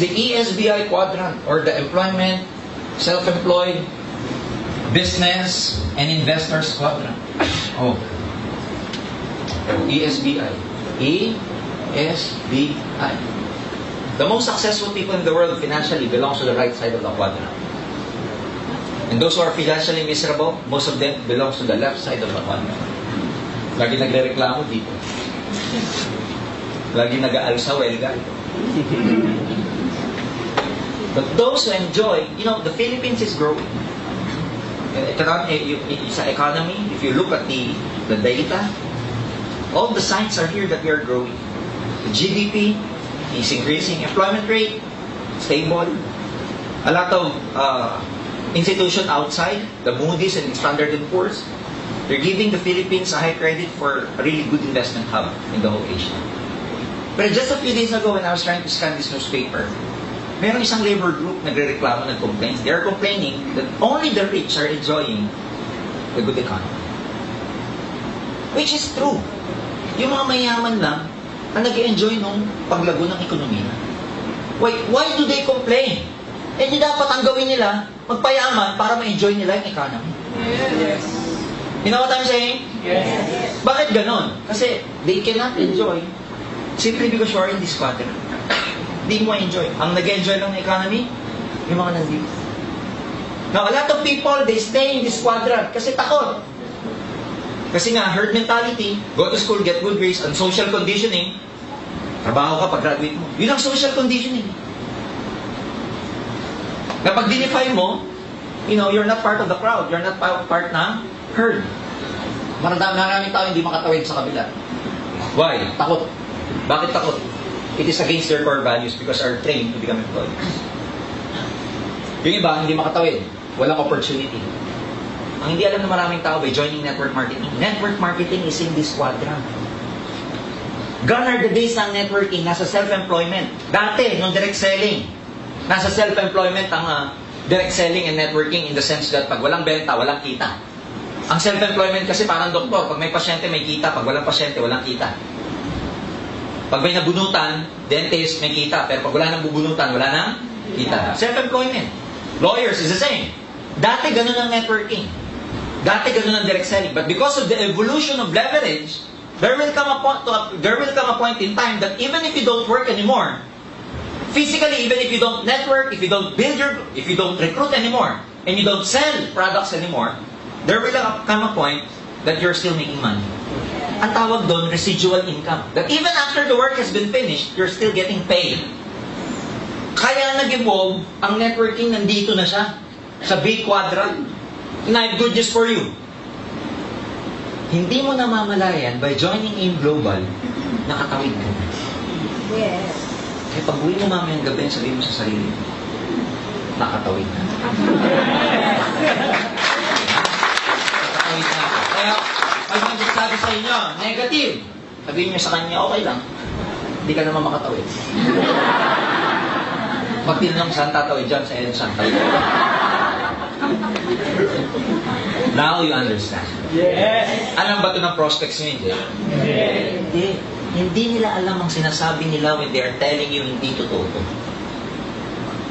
The ESBI quadrant, or the employment, self-employed, business, and investors quadrant. Oh. ESBI. ESBI. The most successful people in the world financially belong to the right side of the quadrant. And those who are financially miserable, most of them belong to the left side of the quadrant. Lagi nagre-reklamo dito. Lagi nag-aal sa welga. But those who enjoy, the Philippines is growing. Sa economy, if you look at the data, all the signs are here that we are growing. The GDP is increasing. Employment rate, stable. A lot of institutions outside, the Moody's and Standard & Poor's, they're giving the Philippines a high credit for a really good investment hub in the whole Asia. But just a few days ago when I was trying to scan this newspaper, merong isang labor group nagre-reklamo, nag-complain. They are complaining that only the rich are enjoying the good economy. Which is true. Yung mga mayaman lang ang nag-enjoy nung paglago ng ekonomiya. Why do they complain? Eh di dapat ang gawin nila, magpayaman para ma-enjoy nila yung economy. Yes. You know what I'm saying? Yes. Bakit ganon? Kasi they cannot enjoy simply because you are in this quadrant. Hindi mo enjoy. Ang nag-enjoy lang ng economy, yung mga nandito. Now, a lot of people, they stay in this quadrant kasi takot. Kasi nga, herd mentality, go to school, get good grades, and social conditioning, trabaho ka pag-graduate mo. Yun ang social conditioning. Kapag dinify mo, you're not part of the crowd. You're not part ng herd. Maraming tao hindi makatawid sa kabila. Why? Takot. Bakit takot? It is against their core values because are trained to become employees. Yung iba, hindi makatawid. Walang opportunity. Ang hindi alam ng maraming tao by joining network marketing. Network marketing is in this quadrant. Gone are the days ng networking, nasa self-employment. Dati, nung direct selling, nasa self-employment ang direct selling and networking in the sense that pag walang benta, walang kita. Ang self-employment kasi parang doktor. Pag may pasyente, may kita. Pag walang pasyente, walang kita. Pag may nabunutan, dentist, may kita. Pero pag wala nang bubunutan, wala nang kita. Self-employment. Lawyers is the same. Dati ganun ang networking. Dati ganun ang direct selling. But because of the evolution of leverage, there will come a point in time that even if you don't work anymore, physically, even if you don't network, if you don't recruit anymore, and you don't sell products anymore, there will come a point that you're still making money. Ang tawag doon, residual income. That even after the work has been finished, you're still getting paid. Kaya nag-evolve, ang networking nandito na siya, sa big quadrant. And I have good news for you. Hindi mo namamalayan by joining AIM Global, nakatawid ka na. Yes. Kaya pag uwi mo mamayang gabi, sabihin mo sa sarili, nakatawid na. Nakatawid na. Kaya, pag magsasabi sa inyo, negative, sabihin niyo sa kanya, okay lang. Hindi ka naman makatawid. Pag tinanong saan tatawid dyan, sa Edson, tawid. Now you understand. Yes. Alam ba ito ng prospects nyo, hindi? Yes. Hindi nila alam ang sinasabi nila when they are telling you hindi totoo to.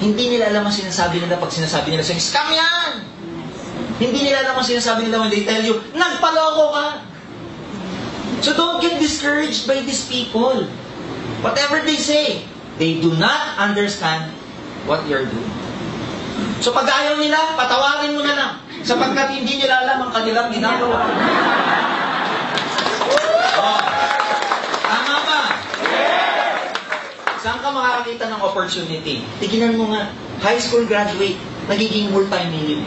Hindi nila alam ang sinasabi nila pag sinasabi nila sa'yo, scam yan! Hindi nila alam ang sinasabi nila when they tell you, nagpaloko ka! So don't get discouraged by these people. Whatever they say, they do not understand what you're doing. So pag ayaw nila, patawarin mo na lang. Sapagkat hindi nila alam ang kanilang ginagawa. Oh. Tama ba? Saan ka makakakita ng opportunity? Tignan mo nga, high school graduate, nagiging multi-millionaire.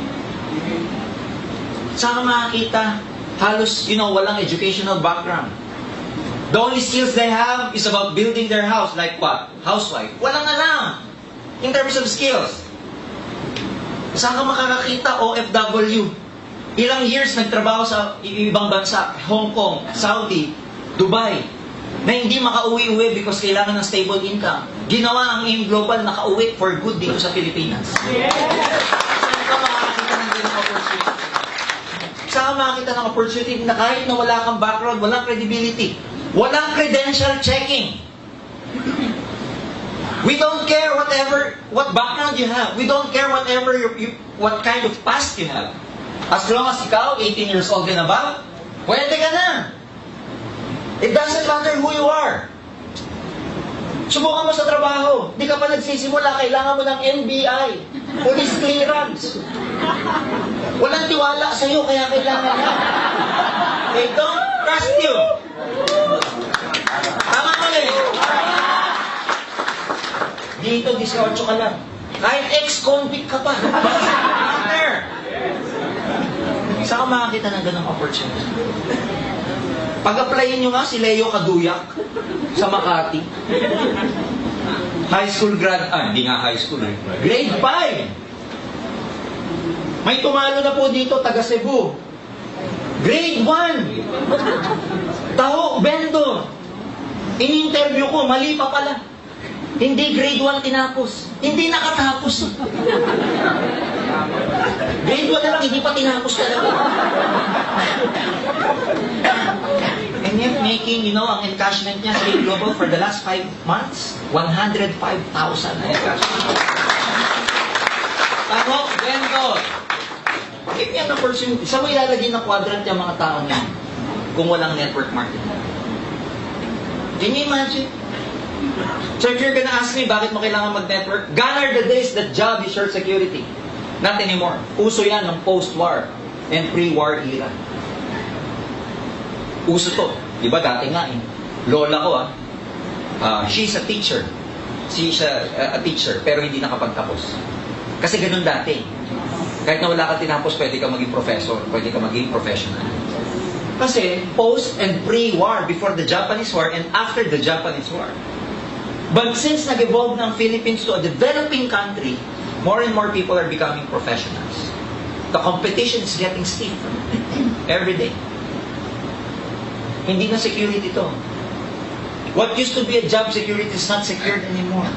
Saan ka makakita? Halos, walang educational background. The only skills they have is about building their house. Like what? Housewife. Walang alam. In terms of skills. Saan ka makakakita? OFW. Ilang years nagtrabaho sa ibang bansa. Hong Kong, Saudi, Dubai. Na hindi makauwi-uwi because kailangan ng stable income. Ginawa ang AIM Global, nakauwi for good dito sa Pilipinas. Yes. Saan ka makakakita ng ganung opportunity? Saan ka makakita ng opportunity na kahit na wala kang background, walang credibility, walang credential checking. We don't care what background you have. We don't care what kind of past you have. As long as ikaw, 18 years old and above, pwede ka na. It doesn't matter who you are. Subukan mo sa trabaho. Di ka pa nagsisimula, kailangan mo ng NBI, police clearance. Walang tiwala sa'yo, kaya kailangan na. They don't trust you. Tama mo rin. Dito, 18 ka lang. Kahit ex-convict ka pa. Matter. Saan ka makakita ng ganong opportunity? Pag-applyin nyo nga si Leo Kaduyak sa Makati. High school hindi nga high school eh. Grade 5. May tumalo na po dito, taga Cebu. Grade 1. Taho, vendor. In-interview ko, mali pa pala. Hindi grade 1 tinapos. Hindi nakatapos. Grade 1 na lang, hindi pa tinapos talaga. And yet making, ang encashment niya sa Global for the last 5 months, 105,000 na encashment. Taho, vendor. Give me an opportunity. Saan mo ilalagay na quadrant yung mga tao niya kung walang network marketing? Can you imagine? So if you're gonna ask me, bakit mo kailangan mag-network? Gone are the days that job is your security. Not anymore. Uso yan ng post-war and pre-war era. Uso to. Diba dati nga eh. Lola ko she's a teacher. She's a teacher, pero hindi nakapagtapos. Kasi ganun dati. Kahit na wala ka tinapos, pwede ka maging professor, pwede ka maging professional. Kasi post and pre-war, before the Japanese War and after the Japanese War. But since nag-evolve ng Philippines to a developing country, more and more people are becoming professionals. The competition is getting stiff every day. Hindi na security to. What used to be a job security is not secured anymore.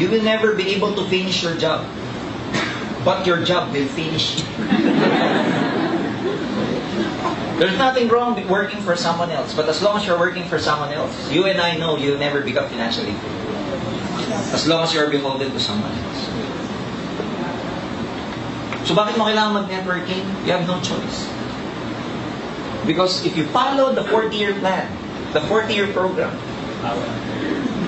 You will never be able to finish your job. But your job will finish. There's nothing wrong with working for someone else. But as long as you're working for someone else, you and I know you'll never become financially free. As long as you're beholden to someone else. So bakit mo kailangan mag-networking? You have no choice. Because if you follow the 40-year plan, the 40-year program,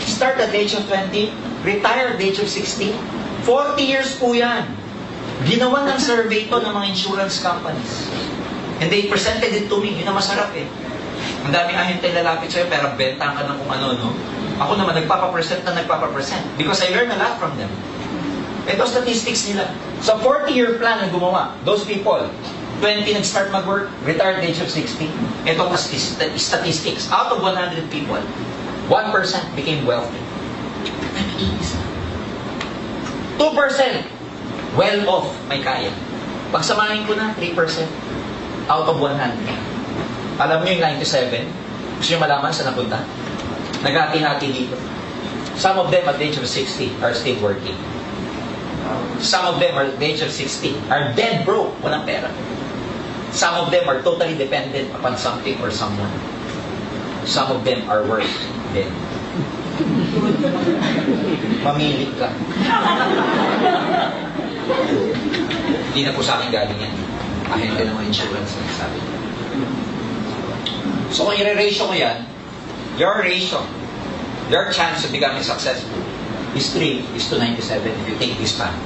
start at the age of 20, retire at the age of 60, 40 years po yan. Ginawa ng survey to ng mga insurance companies. And they presented it to me. Yun ang masarap eh. Ang daming ahente lalapit sa'yo, pero bentahan ka ng kung ano, no? Ako naman, nagpapapresent. Because I learned a lot from them. Ito statistics nila. Sa 40-year plan na gumawa, those people, 20 nag-start mag-work, retired at the age of 60. Ito statistics. Out of 100 people, 1% became wealthy. 2% well-off, may kaya. Pagsamahin ko na, 3% out of 100. Alam niyo yung 97? Gusto niyo malaman saan napunta? Naghati-hati dito. Some of them at the age of 60 are still working. Some of them at the age of 60 are dead broke, walang pera. Some of them are totally dependent upon something or someone. Some of them are worse dead. Mamili ka. Hindi na po sa akin galing yan. Ahente ng mga insurance na sabi. So kung i-ratio mo yan, your chance of becoming successful is 3:97 if you take this path.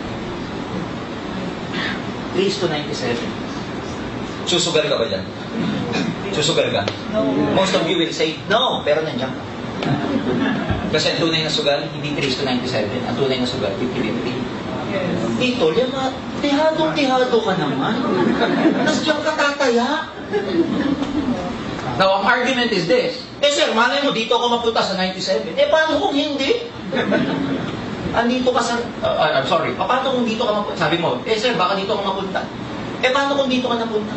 3:97. Susugal ka ba dyan? Susugal ka? No. Most of you will say, no, pero nandiyan ka. Kasi ang tunay na sugal, hindi 3:97. Ang tunay na sugal, 50-50. Tito, tihadong-tihado ka naman. Tapos diyan ka tataya. Now, ang argument is this. Sir, malay mo, dito ako mapunta sa 97. Paano kung hindi? Andito ka sa... I'm sorry. Paano kung dito ka mapunta? Sabi mo, sir, baka dito ka mapunta. Paano kung dito ka napunta?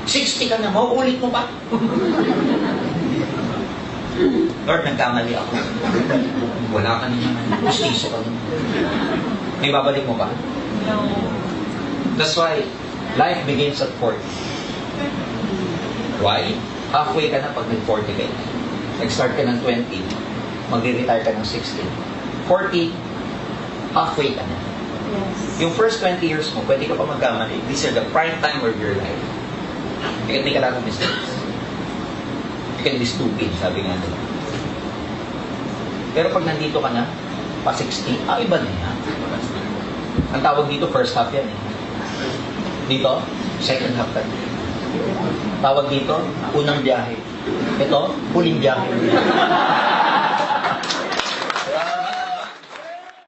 60 ka na, mauulit mo pa. Lord, nagkamali ako. Wala ka naman. Gustiso ka naman. May babalik mo ba? No. That's why life begins at 40. Why? Halfway ka na pag nag-40 ka. Nag-start ka ng 20. magre-retire ka ng 60. 40, halfway ka na. Yes. Yung first 20 years mo, pwede ka pa magkamali. These are the prime time of your life. You can make a lot of mistakes. You can be stupid, sabi nga nila. Pero pag nandito ka na, pa 60, iba na yan. Ang tawag dito, first half yan eh. Dito, second half ka. Tawag dito, unang biyahe. Ito, huling biyahe.